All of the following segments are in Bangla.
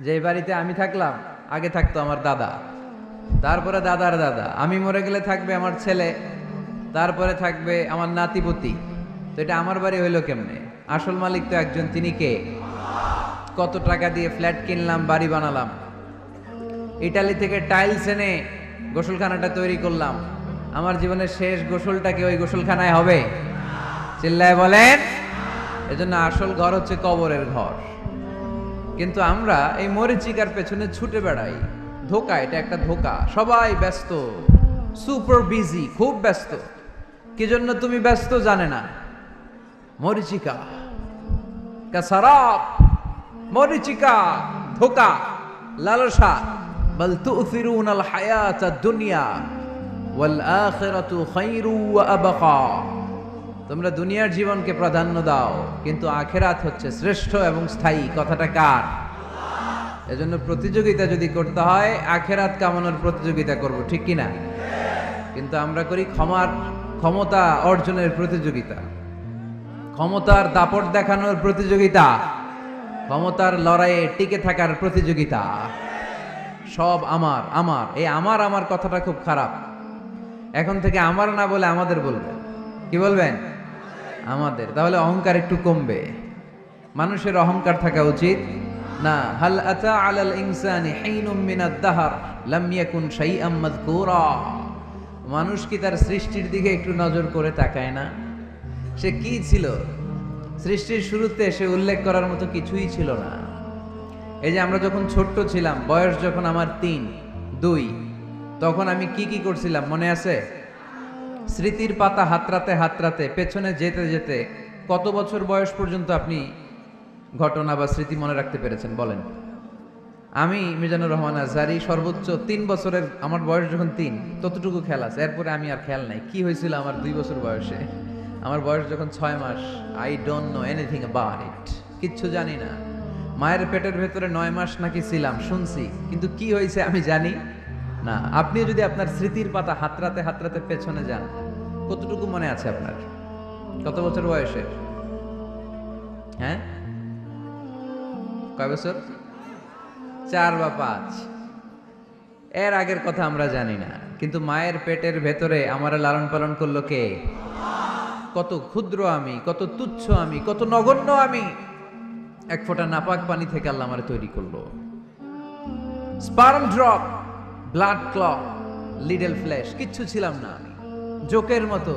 যে বাড়িতে আমি থাকলাম আগে থাকতো আমার দাদা, তারপরে দাদার দাদা, আমি মরে গেলে থাকবে আমার ছেলে, তারপরে থাকবে আমার নাতিপতি। তো এটা আমার বাড়ি হইলো কেমনে? আসল মালিক তো একজন, তিনি কে? কত টাকা দিয়ে ফ্ল্যাট কিনলাম, বাড়ি বানালাম, ইটালি থেকে টাইলস এনে গোসলখানাটা তৈরি করলাম, আমার জীবনের শেষ গোসলটা কি ওই গোসলখানায় হবে? চিল্লায় বলেন। এজন্য আসল ঘর হচ্ছে কবরের ঘর। কিন্তু আমরা এই মরিচিকার পেছনে ছুটে বেড়াই। ধোকা, এটা একটা ধোকা। সবাই ব্যস্ত, সুপার বিজি, খুব ব্যস্ত। কি জন্য তুমি ব্যস্ত জানে না? মরিচিকা, কাসারাব, মরিচিকা, ধোকা, লালসা। বল তুফিরুনাল হায়াতাদ দুনিয়া ওয়াল আখিরাতু খায়রু ওয়া আবকা। তোমরা দুনিয়ার জীবনকে প্রাধান্য দাও, কিন্তু আখেরাত হচ্ছে শ্রেষ্ঠ এবং স্থায়ী। কথাটা কার? এজন্য প্রতিযোগিতা যদি করতে হয়, আখেরাত কামানোর প্রতিযোগিতা করব, ঠিক কিনা? কিন্তু আমরা করি ক্ষমতা অর্জনের প্রতিযোগিতা, ক্ষমতার দাপট দেখানোর প্রতিযোগিতা, ক্ষমতার লড়াইয়ে টিকে থাকার প্রতিযোগিতা। সব আমার আমার, এই আমার আমার কথাটা খুব খারাপ। এখন থেকে আমার না বলে আমাদের বলবেন। কি বলবেন? আমাদের। তাহলে অহংকার একটু কমবে। মানুষের অহংকার থাকা উচিত না। হাল আতা আলাল ইনসানি হিনুম মিনাদ দাহর লাম ইয়াকুন শাইআম মাযকুরা। মানুষ কি তার সৃষ্টির দিকে একটু নজর করে তাকায় না? সে কি ছিল? সৃষ্টির শুরুতে সে উল্লেখ করার মতো কিছুই ছিল না। এই যে আমরা যখন ছোট্ট ছিলাম, বয়স যখন আমার 3, 2, তখন আমি কি কি করছিলাম মনে আছে? স্মৃতির পাতা হাতড়াতে হাতড়াতে পেছনে যেতে যেতে কত বছর বয়স পর্যন্ত আপনি ঘটনা বা স্মৃতি মনে রাখতে পেরেছেন বলেন? আমি মিজানুর রহমান আজহারি সর্বোচ্চ 3 বছরের, আমার বয়স যখন 3, ততটুকু খেয়াল আছে। এরপরে আমি আর খেয়াল নাই কি হয়েছিল আমার 2 বছর বয়সে। আমার বয়স যখন 6 মাস, I don't know anything about it, কিচ্ছু জানি না। মায়ের পেটের ভেতরে 9 মাস নাকি ছিলাম শুনছি, কিন্তু কি হয়েছে আমি জানি না। আপনি যদি আপনার স্মৃতির পাতা হাতড়াতে হাতড়াতে পেছনে যান, কতটুকু মনে আছে আপনার? কত বছর বয়সের? হ্যাঁ, কয় বছর? 4 বা 5। এর আগের কথা আমরা জানি না। কিন্তু মায়ের পেটের ভেতরে আমারে লালন পালন করলো কে? কত ক্ষুদ্র আমি, কত তুচ্ছ আমি, কত নগণ্য আমি। এক ফোঁটা নাপাক পানি থেকে আল্লাহ আমারে তৈরি করলো। Sperm drop, blood clot, little flesh, কিচ্ছু ছিলাম না আমি। জোকের মতো,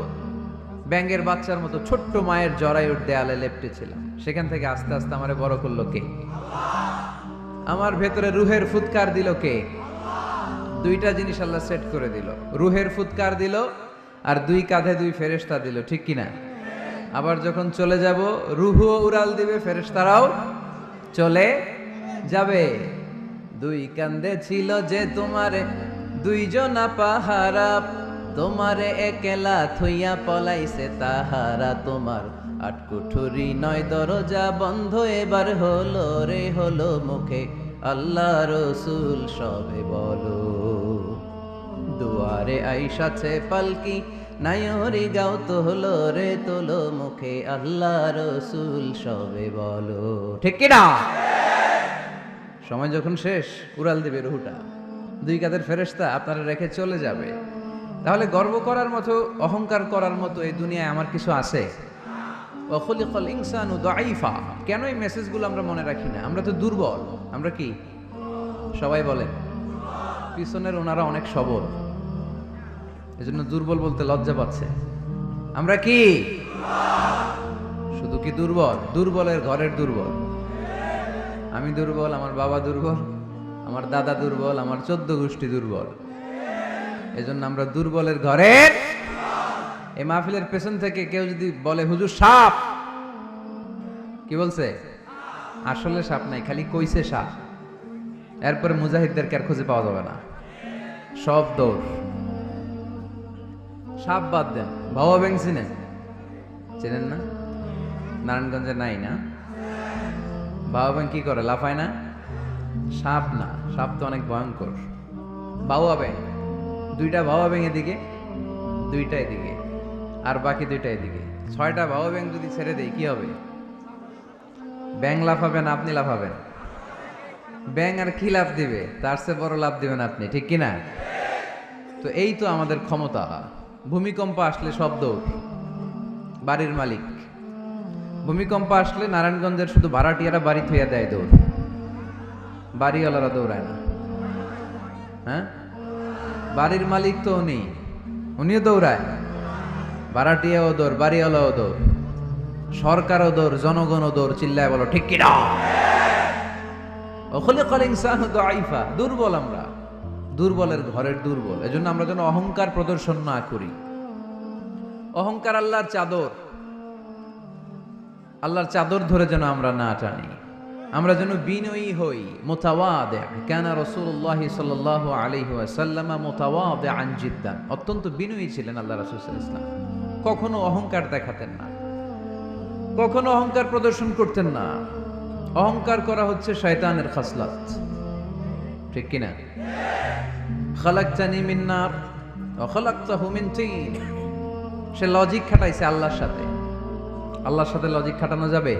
ব্যাঙের বাচ্চার মতো ছোট্ট মায়ের জরায়ুর দেয়ালে লেপ্টে ছিলাম। সেখান থেকে আস্তে আস্তে আমারে বড় করলো কে? আমার ভেতরে রুহের ফুৎকার দিল কে? 2টা জিনিস আল্লাহ সেট করে দিল। রুহের ফুৎকার দিল, আর 2 কাঁধে 2 ফেরেশতা দিল, ঠিক কিনা? আবার যখন চলে যাব, রুহও উড়াল দিবে, ফেরেশতারাও চলে যাবে। 2 কাঁধে ছিল যে তোমারে 2 জনা পাহারা, তোমারে একলা থইয়া পলাইছে তাহারা। তোমার 8 কুঠুরি 9 দরজা বন্ধ, এবার হলো রে হলো মুখে আল্লাহ রসুল সবে বলো। দুয়ারে আইসাছে পালকি, নাইরি গাও তো হলো রে তোলো মুখে আল্লাহ রসুল সবে বলো, ঠিক কিনা? সময় যখন শেষ, উড়াল দিবে রুহুটা। 2 কাঁধের ফেরেশতা আপনারা রেখে চলে যাবে। তাহলে গর্ব করার মতো, অহংকার করার মতো এই দুনিয়ায় আমার কিছু আছে? ওয়া খুলিকাল ইনসানু দাঈফা। কেন এই মেসেজগুলো আমরা মনে রাখি না? আমরা তো দুর্বল। আমরা কি? সবাই বলেন। পিছনের ওনারা অনেক সবল, এজন্য দুর্বল বলতে লজ্জা পাচ্ছে। আমরা কি? শুধু কি দুর্বল? দুর্বলের ঘরের দুর্বল। আমি দুর্বল, আমার বাবা দুর্বল, আমার দাদা দুর্বল, আমার 14 গোষ্ঠী দুর্বল। এজন্য আমরা দুর্বলের ঘরের। এই মাহফিলের পেছন থেকে কেউ যদি বলে হুজুর সাপ, কি বলছে? আসলে সাপ নাই, খালি কইছে সাপ। এরপরে মুজাহিদদেরকে আর খুঁজে পাওয়া যাবে না, সব দৌড়। সাপ বাদ দেন, ভাওয়া ব্যাং চিনেন? চেনেন না? নারায়ণগঞ্জে নাই না? ভাওয়া ব্যাং কি করে? লাফায় না? সাপ না, সাপ তো অনেক ভয়ঙ্কর। ভাওয়া ব্যাং, 2টা ভাওয়া ব্যাং এদিকে, 2টা এদিকে, আর বাকি 2টা এদিকে। 6টা ভাওয়া ব্যাং যদি ছেড়ে দেই কি হবে? ব্যাং লাফাবেন, আপনি লাফাবেন? ব্যাঙ আর কি লাভ দিবে, তার চেয়ে বড় লাভ দিবেন আপনি, ঠিক কিনা? তো এই তো আমাদের ক্ষমতা। ভূমিকম্প আসলে সব দৌড়, বাড়ির মালিক। ভূমিকম্প আসলে নারায়ণগঞ্জের শুধু ভাড়াটিয়ারা বাড়ি থইয়া দেয় দৌড়, বাড়িওয়ালারা দৌড়ায় না। হ্যাঁ, বাড়ির মালিক তো উনিও দৌড়ায়, ভাড়াটিয়াও দৌড়, বাড়িওয়ালাও দৌড়, সরকারও দৌড়, জনগণও দৌড়। চিল্লায় বলো ঠিক কিনা? খুলিকাল ইনসানু দাঈফা, দুর্বল আমরা, দুর্বলের ঘরের দুর্বল। এজন্য আমরা যেন অহংকার প্রদর্শন না করি। অহংকার আল্লাহর চাদর, আল্লাহর চাদর ধরে যেন আমরা না টানি। আমরা যেন বিনয়ী হই, মুতাওয়াদি। কানা রাসূলুল্লাহ সাল্লাল্লাহু আলাইহি ওয়াসাল্লাম মুতাওয়াদিআন জিদ্দান, অত্যন্ত বিনয়ী ছিলেন আল্লাহ রাসূল সাল্লাল্লাহু আলাইহি ওয়াসাল্লাম। কখনো অহংকার দেখাতেন না, কখনো অহংকার প্রদর্শন করতেন না। অহংকার করা হচ্ছে শয়তানের খাসলাত, ঠিক কিনা? খালাকতানি মিন নার ওয়া খালাকতাহু মিন তিন। সে লজিক খাটাইছে আল্লাহর সাথে। আল্লাহর সাথে লজিক খাটানো যাবে?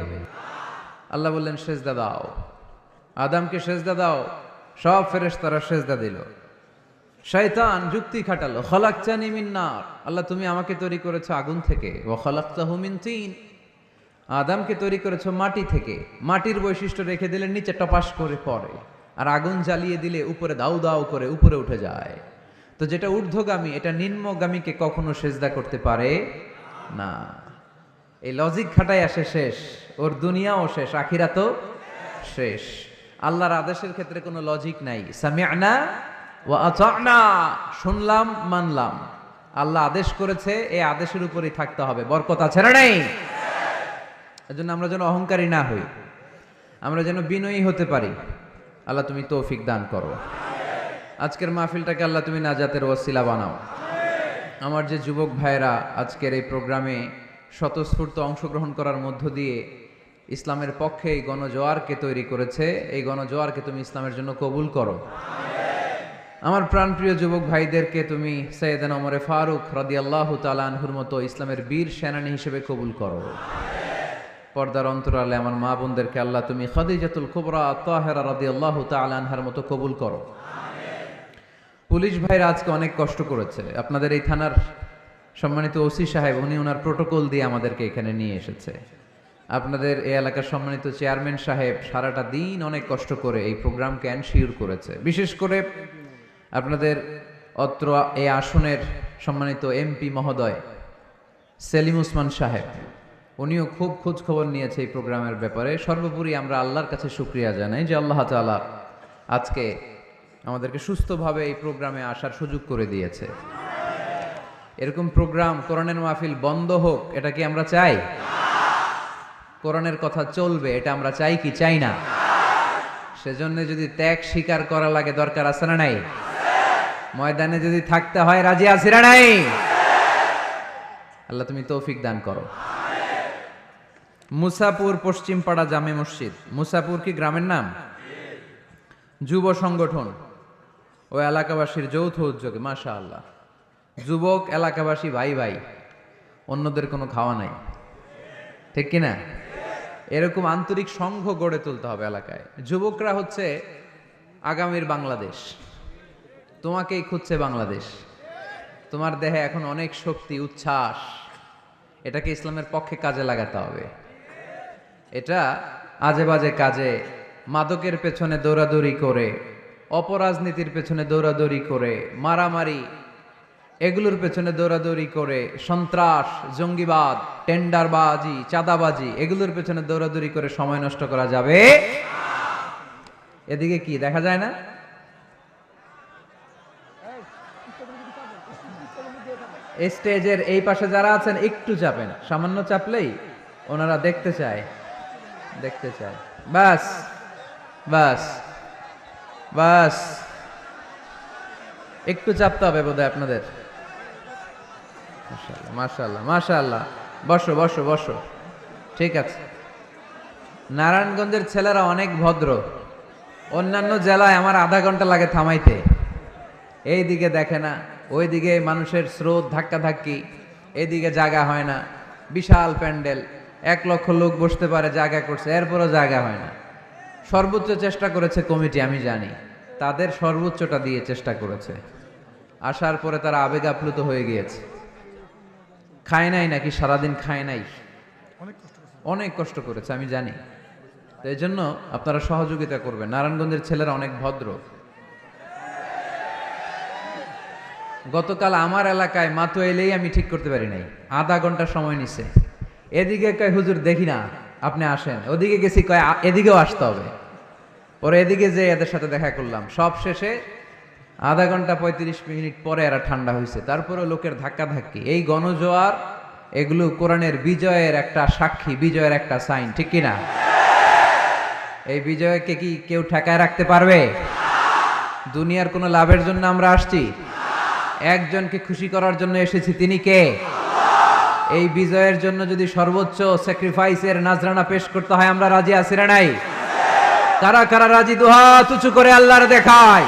আল্লাহ বললেন সেজদা দাও, আদমকে সেজদা দাও, সব ফেরেশতারা সেজদা দিল। শয়তান যুক্তি খাটালো, খালাকতানি মিন নার, আল্লাহ তুমি আমাকে তৈরি করেছো আগুন থেকে, ওয়া খালাকতাহু মিন তিন, আদমকে তৈরি করেছো মাটি থেকে। মাটির বৈশিষ্ট্য রেখে দিলে নিচে টপাস করে পড়ে, আর আগুন জ্বালিয়ে দিলে উপরে দাউ দাউ করে উপরে উঠে যায়। তো যেটা ঊর্ধ্বগামী এটা নিম্নগামীকে কখনো সেজদা করতে পারে না। এই লজিক খাটাই আসে শেষ, ওর দুনিয়াও শেষ, আখিরাতও শেষ। আল্লাহর আদেশের ক্ষেত্রে কোনো লজিক নাই। সামি'না ওয়া আতা'না, শুনলাম মানলাম। আল্লাহ আদেশ করেছে, এই আদেশের উপরেই থাকতে হবে। বরকত আছে না নাই? এজন্য আমরা যেন অহংকারী না হই, আমরা যেন বিনয়ী হতে পারি। আল্লাহ তুমি তৌফিক দান করো। আজকের মাহফিলটাকে আল্লাহ তুমি নাজাতের ওয়াসিলা বানাও। আমার যে যুবক ভাইরা আজকের এই প্রোগ্রামে স্বতঃস্ফূর্ত অংশগ্রহণ করার মধ্য দিয়ে ইসলামের পক্ষে এই গণজোয়ারকে তৈরি করেছে, এই গণজোয়ারকে তুমি ইসলামের জন্য কবুল করো। আমার প্রাণপ্রিয় যুবক ভাইদেরকে তুমি সৈয়দনা ওমরে ফারুক রাদিয়াল্লাহু তাআলা আনহুর মতো ইসলামের বীর সেনানী হিসেবে কবুল করো। পর্দার অন্তরালে আমার মা বোনদেরকে আল্লাহ তুমি খাদিজাতুল কুবরা তাহেরা রাদিয়াল্লাহু তাআলা আনহার মতো কবুল করো। পুলিশ ভাইরা আজকে অনেক কষ্ট করেছে। আপনাদের এই থানার সম্মানিত ওসি সাহেব, উনি ওনার প্রোটোকল দিয়ে আমাদেরকে এখানে নিয়ে এসেছে। আপনাদের এই এলাকার সম্মানিত চেয়ারম্যান সাহেব সারাটা দিন অনেক কষ্ট করে এই প্রোগ্রামকে এনশিওর করেছে। বিশেষ করে আপনাদের অত্র এই আসনের সম্মানিত এমপি মহোদয় সেলিম ওসমান সাহেব, উনিও খুব খোঁজ খবর নিয়েছে এই প্রোগ্রামের ব্যাপারে। সর্বোপরি আমরা আল্লাহর কাছে শুকরিয়া জানাই যে আল্লাহ তাআলা আজকে আমাদেরকে সুস্থভাবে এই প্রোগ্রামে আসার সুযোগ করে দিয়েছে। এরকম প্রোগ্রাম, কোরআনের মাহফিল বন্ধ হোক, এটা কি আমরা চাই? কোরআনের কথা চলবে, এটা আমরা চাই কি চাই না? সেজন্য যদি ত্যাগ স্বীকার করা লাগে, দরকার আছে না নাই? ময়দানে যদি থাকতে হয়, রাজি আছি না নাই? আল্লাহ তুমি তৌফিক দান করো। মুসাপুর পশ্চিমপাড়া জামে মসজিদ, মুসাপুর কি গ্রামের নাম? যুব সংগঠন ও এলাকাবাসীর যৌথ উদ্যোগে, মাশাআল্লাহ, যুবক এলাকাবাসী ভাই ভাই, অন্যদের কোনো খাওয়া নাই, ঠিক কিনা? এরকম আন্তরিক সংঘ গড়ে তুলতে হবে এলাকায়। যুবকরা হচ্ছে আগামীর বাংলাদেশ, তোমাকেই খুঁজছে বাংলাদেশ। তোমার দেহে এখন অনেক শক্তি, উচ্ছ্বাস, এটাকে ইসলামের পক্ষে কাজে লাগাতে হবে। এটা আজে বাজে কাজে, মাদকের পেছনে দৌড়াদৌড়ি করে, অপরাজনীতির পেছনে দৌড়াদৌড়ি করে, মারামারি এগুলোর পেছনে দৌড়াদৌড়ি করে, সন্ত্রাস, জঙ্গিবাদ, টেন্ডারবাজি, চাঁদাবাজি এগুলোর পেছনে দৌড়াদৌড়ি করে সময় নষ্ট করা যাবে। এদিকে কি দেখা যায় না? স্টেজের এই পাশে যারা আছেন একটু চাপেন, সামান্য চাপলেই ওনারা দেখতে চায়। বাস বাস বাস, একটু চাপতে হবে বোধহয় আপনাদের। মাশাআল্লাহ মাশাআল্লাহ মাশাআল্লাহ, বসো বসো বসো, ঠিক আছে। নারায়ণগঞ্জের ছেলেরা অনেক ভদ্র। অন্যান্য জেলায় আমার আধা ঘন্টা লাগে থামাইতে, এই দিকে দেখে না, ওই দিকে মানুষের স্রোত, ধাক্কা ধাক্কি, এদিকে জায়গা হয় না। বিশাল প্যান্ডেল, 1 লক্ষ লোক বসতে পারে, জায়গা করছে, এরপরও জায়গা হয় না। সর্বোচ্চ চেষ্টা করেছে কমিটি, আমি জানি তাদের সর্বোচ্চটা দিয়ে চেষ্টা করেছে। আসার পরে তারা আবেগ আপ্লুত হয়ে গিয়েছে। খায় নাই নাকি সারাদিন খায় নাই, অনেক কষ্ট করেছে আমি জানি। তো এই জন্য আপনারা সহযোগিতা করবেন। নারায়ণগঞ্জের ছেলেরা অনেক ভদ্র। গতকাল আমার এলাকায় মাতো এলেই আমি ঠিক করতে পারি নাই, আধা ঘন্টা সময় নিছে। এদিকে কয় হুজুর দেখি না, আপনি আসেন। ওদিকে গেছি, কয় এদিকেও আসতে হবে। পরে এদিকে যে এদের সাথে দেখা করলাম, সব শেষে আধা ঘন্টা 35 মিনিট পরে এরা ঠান্ডা হয়েছে। তারপরে লোকের ধাক্কা ধাক্কি। এই গণজোয়ার এগুলো কোরআনের বিজয়ের একটা সাক্ষী, বিজয়ের একটা সাইন, ঠিক কিনা? এই বিজয়কে কি কেউ ঠেকায় রাখতে পারবে? দুনিয়ার কোনো লাভের জন্য আমরা আসছি? একজনকে খুশি করার জন্য এসেছি, তিনি কে? এই বিজয়ের জন্য যদি সর্বোচ্চ স্যাক্রিফাইসের নাজরানা পেশ করতে হয়, আমরা রাজি আছি না নাই? কারা কারা রাজি? দুহাত উঁচু করে আল্লাহর দেখায়।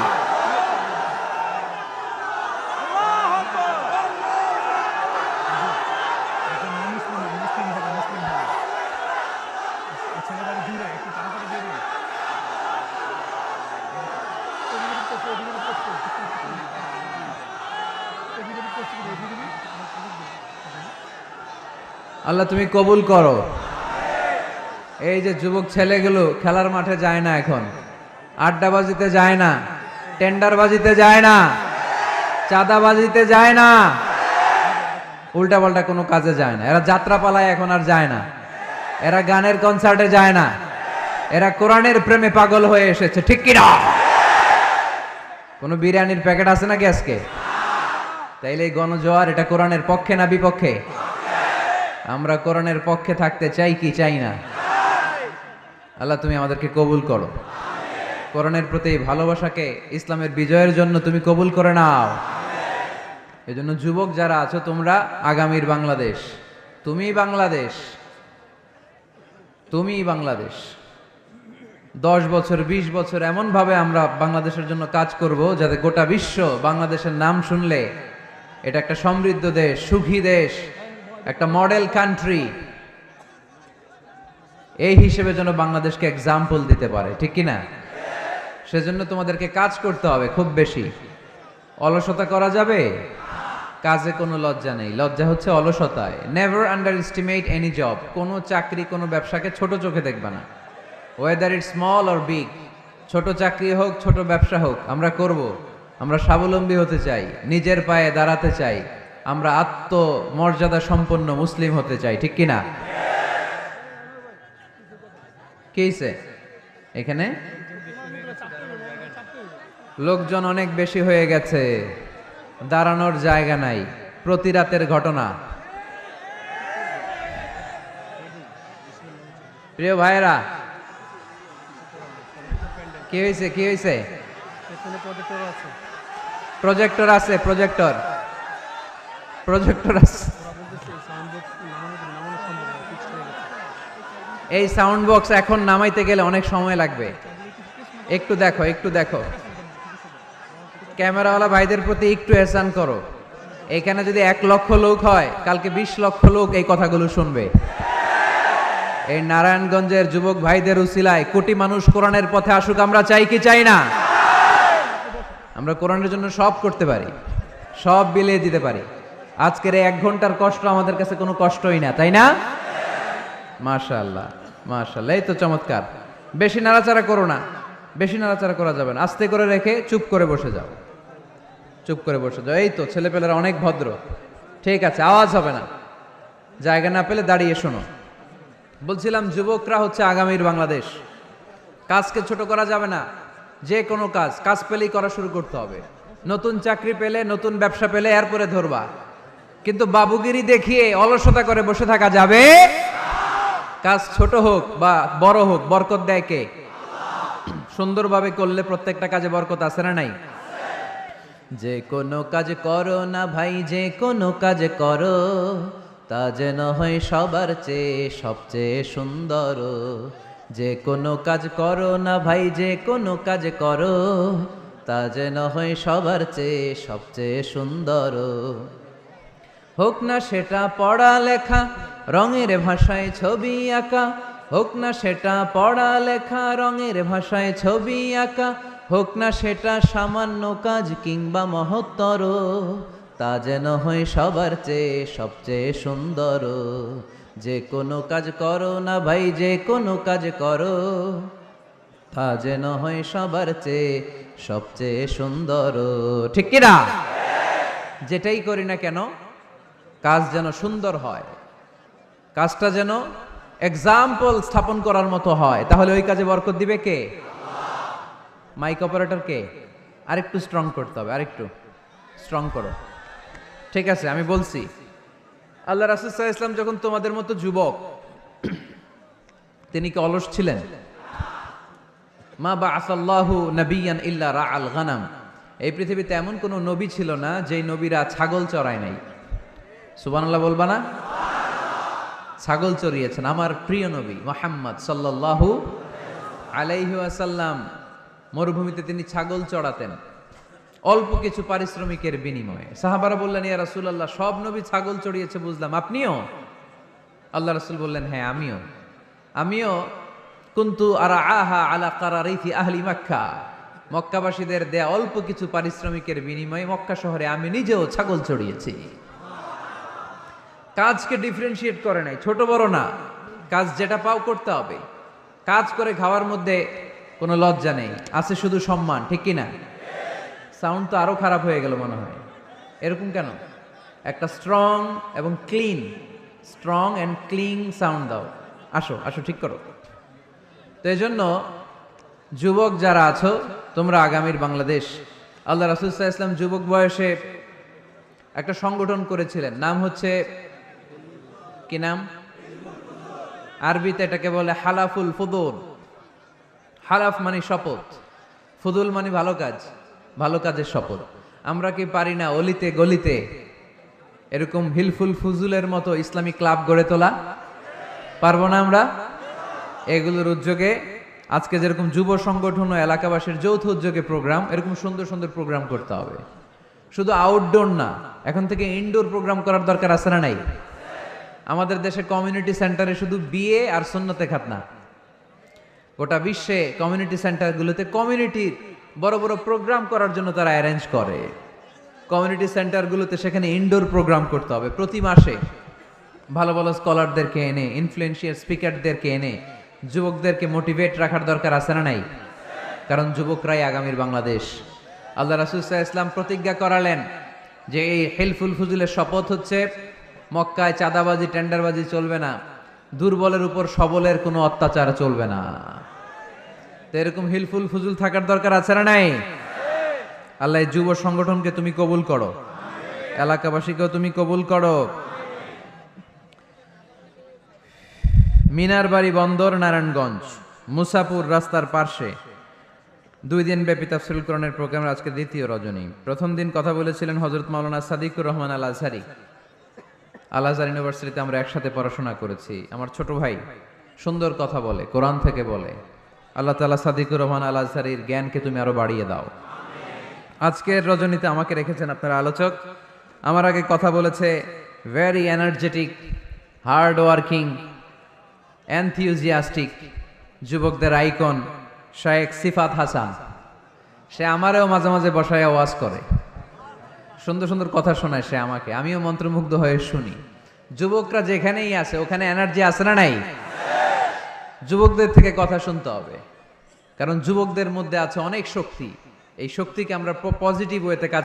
আল্লাহ তুমি কবুল করো। এই যে যুবক ছেলেগুলো খেলার মাঠে যায় না, এখন আড্ডাবাজিতে যায় না, টেন্ডারবাজিতে যায় না, চাঁদাবাজিতে যায় না, উল্টাপাল্টা কোনো কাজে যায় না। এরা যাত্রা পালায় এখন আর যায় না, এরা গানের কনসার্টে যায় না, এরা কোরআনের প্রেমে পাগল হয়ে এসেছে, ঠিক কিনা? কোনো বিরিয়ানির প্যাকেট আছে নাকি আজকে? তাইলে এই গণজোয়ার এটা কোরআনের পক্ষে না বিপক্ষে? আমরা কোরআনের পক্ষে থাকতে চাই কি চাই না? আল্লাহ তুমি আমাদেরকে কবুল করো। কোরআনের প্রতি ভালোবাসাকে ইসলামের বিজয়ের জন্য তুমি কবুল করে নাও। এই জন্য যুবক যারা আছো, তোমরা আগামীর বাংলাদেশ। তুমি বাংলাদেশ, তুমি বাংলাদেশ। 10 বছর 20 বছর এমন ভাবে আমরা বাংলাদেশের জন্য কাজ করব যাতে গোটা বিশ্ব বাংলাদেশের নাম শুনলে এটা একটা সমৃদ্ধ দেশ, সুখী দেশ, একটা মডেল কান্ট্রি, এই হিসেবে যেন বাংলাদেশকে এক্সাম্পল দিতে পারে, ঠিক কিনা? সেজন্য তোমাদেরকে কাজ করতে হবে খুব বেশি। অলসতা করা যাবে? কাজে কোনো লজ্জা নেই, লজ্জা হচ্ছে অলসতায়। Never underestimate any job. কোনো চাকরি, কোনো ব্যবসাকে ছোট চোখে দেখবে না, whether it small or big. ছোট চাকরি হোক, ছোট ব্যবসা হোক, আমরা করব। আমরা স্বাবলম্বী হতে চাই, নিজের পায়ে দাঁড়াতে চাই, আমরা আত্মমর্যাদা সম্পন্ন মুসলিম হতে চাই, ঠিক কিনা? কি হইছে এখানে? লোকজন অনেক বেশি হয়ে গেছে, দাঁড়ানোর জায়গা নাই। প্রতি রাতের ঘটনা। প্রিয় ভাইরা, কি হয়েছে? কি হয়েছে? প্রজেক্টর আছে, প্রজেক্টর আছে। এই সাউন্ড বক্স এখন নামাইতে গেলে অনেক সময় লাগবে। একটু দেখো, একটু দেখো, ক্যামেরাওয়ালা ভাইদের প্রতি একটু এহসান করো। এখানে যদি 1 লক্ষ লোক হয়, কালকে 20 লক্ষ লোক এই কথাগুলো শুনবে। এই নারায়ণগঞ্জের যুবক ভাইদের উসিলায় কোটি মানুষ কোরআনের পথে আসুক, আমরা চাই কি চাই না? আমরা কোরআনের জন্য সব করতে পারি, সব বিলিয়ে দিতে পারি। আজকের এই 1 ঘন্টার কষ্ট আমাদের কাছে কোনো কষ্টই না, তাই না? মাশাআল্লাহ, মাশাআল্লাহ, এই তো চমৎকার। বেশি নাড়াচাড়া করো না, বেশি নাড়াচাড়া করা যাবে না। আস্তে করে রেখে চুপ করে বসে যাও, চুপ করে বসে যাও। এই তো ছেলেপেলেরা অনেক ভদ্র, ঠিক আছে, আওয়াজ হবে না। জায়গা না পেলে দাঁড়িয়ে শোনো। বলছিলাম যুবকরা হচ্ছে আগামীর বাংলাদেশ। কাজকে ছোট করা যাবে না। যে কোনো কাজ পেলেই করা শুরু করতে হবে। নতুন চাকরি পেলে, নতুন ব্যবসা পেলে এরপরে ধরবা, কিন্তু বাবুগিরি দেখিয়ে অলসতা করে বসে থাকা যাবে? কাজ ছোট হোক বা বড় হোক, বরকত দেয় কে? সুন্দরভাবে করলে প্রত্যেকটা কাজে বরকত আছে না নাই? যে কোনো কাজ করো না ভাই, যে কোনো কাজ করো, তা যেন হয় সবার চেয়ে সবচেয়ে সুন্দর। যে কোনো কাজ করো না ভাই, যে কোনো কাজ করো, তা যেন হয় সবার চেয়ে সবচেয়ে সুন্দর। হোক না সেটা পড়া লেখা, রঙের ভাষায় ছবি আঁকা, হোক না সেটা পড়া লেখা, রঙের ভাষায় ছবি আঁকা, হোক না সেটা সামান্য কাজ কিংবা মহত্তর, তা যেন হয় সবার চেয়ে সবচেয়ে সুন্দর। যে কোনো কাজ করো না ভাই, যে কোনো কাজ করো, তা যেন হয় সবার চেয়ে সবচেয়ে সুন্দর। ঠিক কিনা? যেটাই করি না কেন কাজ যেন সুন্দর হয়, কাজটা যেন এক্সাম্পল স্থাপন করার মতো হয়, তাহলে ওই কাজে বরকত দিবে কে? মাইক অপারেটর কে? আরেকটু স্ট্রং করতে হবে, আরেকটু স্ট্রং করো। ঠিক আছে, আমি বলছি, আল্লাহ রাসূল সাল্লাল্লাহু আলাইহি ওয়াসাল্লাম যখন তোমাদের মতো যুবক, তিনি কি অলস ছিলেন? মা বাআসাল্লাহু নাবিয়ান ইল্লা রাআল গানাম, এই পৃথিবীতে এমন কোন নবী ছিল না যেই নবীরা ছাগল চড়ায় নাই। সুবহানাল্লাহ বলবা না? ছাগল চড়িয়েছেন আমার প্রিয় নবী মুহাম্মদ সাল্লাল্লাহু আলাইহি ওয়াসাল্লাম। মরুভূমিতে তিনি ছাগল চড়াতেন অল্প কিছু পারিশ্রমিকের বিনিময়ে। সাহাবারা বললেন, ইয়া রাসূলুল্লাহ, সব নবী ছাগল চড়িয়েছে বুঝলাম, আপনিও? আল্লাহ রাসূল বললেন, হ্যাঁ আমিও কুনতু আরাআহা আলা কারারিথি আহলি মক্কা, মক্কাবাসীদের দেয়া অল্প কিছু পারিশ্রমিকের বিনিময়ে মক্কা শহরে আমি নিজেও ছাগল চড়িয়েছি। কাজকে ডিফারেন্সিয়েট করে নাই, ছোট বড় না, কাজ যেটা পাও করতে হবে। কাজ করে খাওয়ার মধ্যে কোনো লজ্জা নেই, আছে শুধু সম্মান। ঠিক কিনা? সাউন্ড তো আরো খারাপ হয়ে গেল মনে হয়। এরকম কেন? একটা স্ট্রং এবং clean, strong and clean sound দাও। আসো ঠিক করো। তো এই জন্য যুবক যারা আছো, তোমরা আগামীর বাংলাদেশ। আল্লাহ রাসূল সাল্লাল্লাহু আলাইহি ওয়াসাল্লাম যুবক বয়সে একটা সংগঠন করেছিলেন, নাম হচ্ছে কি নাম? আরবিতে এটাকে বলে হালাফুল ফুদুল। হালাফ মানে শপথ, ফুদুল মানে ভালো কাজ, ভালো কাজের শপথ। আমরা কি পারি না অলিতে গলিতে এরকম হিলফুল ফুজুলের মতো ইসলামিক ক্লাব গড়ে তোলা? পারবো না আমরা? এগুলোর উদ্যোগে আজকে যেরকম যুব সংগঠন ও এলাকাবাসীর যৌথ উদ্যোগে প্রোগ্রাম, এরকম সুন্দর সুন্দর প্রোগ্রাম করতে হবে। শুধু আউটডোর না, এখন থেকে ইনডোর প্রোগ্রাম করার দরকার আছে না নাই? আমাদের দেশে কমিউনিটি সেন্টারে শুধু বিয়ে আর সুন্নতে খাতনা, গোটা বিশ্বে কমিউনিটি সেন্টারগুলোতে কমিউনিটির বড় বড় প্রোগ্রাম করার জন্য তারা অ্যারেঞ্জ করে। কমিউনিটি সেন্টারগুলোতে সেখানে ইনডোর প্রোগ্রাম করতে হবে। প্রতি মাসে ভালো ভালো স্কলারদেরকে এনে, ইনফ্লুয়েন্সিয়াল স্পিকারদেরকে এনে যুবকদেরকে মোটিভেট রাখার দরকার আছে না নাই? কারণ যুবকরাই আগামীর বাংলাদেশ। আল্লাহ রাসূল সাল্লাল্লাহু আলাইহি ওয়াসাল্লাম প্রতিজ্ঞা করালেন যে এই হিলফুল ফুজুলের শপথ হচ্ছে, মক্কায় চাঁদাবাজি টেন্ডারবাজি চলবে না, দুর্বলের উপর সবলের কোনো অত্যাচার চলবে না। তো এরকম হিলফুল ফুজুল থাকার দরকার আছে না নাই? আল্লাহ এই যুব সংগঠনকে তুমি কবুল করো, এলাকাবাসীকেও তুমি কবুল করো। মিনারবাড়ি বন্দর, নারায়ণগঞ্জ, মুসাপুর রাস্তার পার্শ্বে 2 দিন ব্যাপী তাফসীরুল কোরআনের প্রোগ্রামের আজকে দ্বিতীয় রজনী। প্রথম দিন কথা বলেছিলেন হযরত মাওলানা সাদিকুর রহমান আল আজহারি। আল আজহার ইউনিভার্সিটিতে আমরা একসাথে পড়াশোনা করেছি। আমার ছোট ভাই সুন্দর কথা বলে, কোরআন থেকে বলে। আল্লাহ তাআলা সাদিকুর রহমান আল আজহারির জ্ঞানকে তুমি আরো বাড়িয়ে দাও। আজকের রজনীতে আমাকে রেখেছেন আপনার আলোচক। আমার আগে কথা বলেছে very energetic, hard working, enthusiastic যুবকদের আইকন শায়েখ সিফাত হাসান। সে আমারেও মাঝে মাঝে বসায় ওয়াজ করে, সুন্দর সুন্দর কথা শোনায় সে আমাকে, আমিও মন্ত্রমুগ্ধ হয়ে শুনি। যুবকরা যেখানেই আছে ওখানে এনার্জি আছে না নাই? যুবকদের থেকে কথা শুনতে হবে, কারণ যুবকদের মধ্যে আছে অনেক শক্তি। এই শক্তিকে আমরা পজিটিভ ওয়েতে কাজ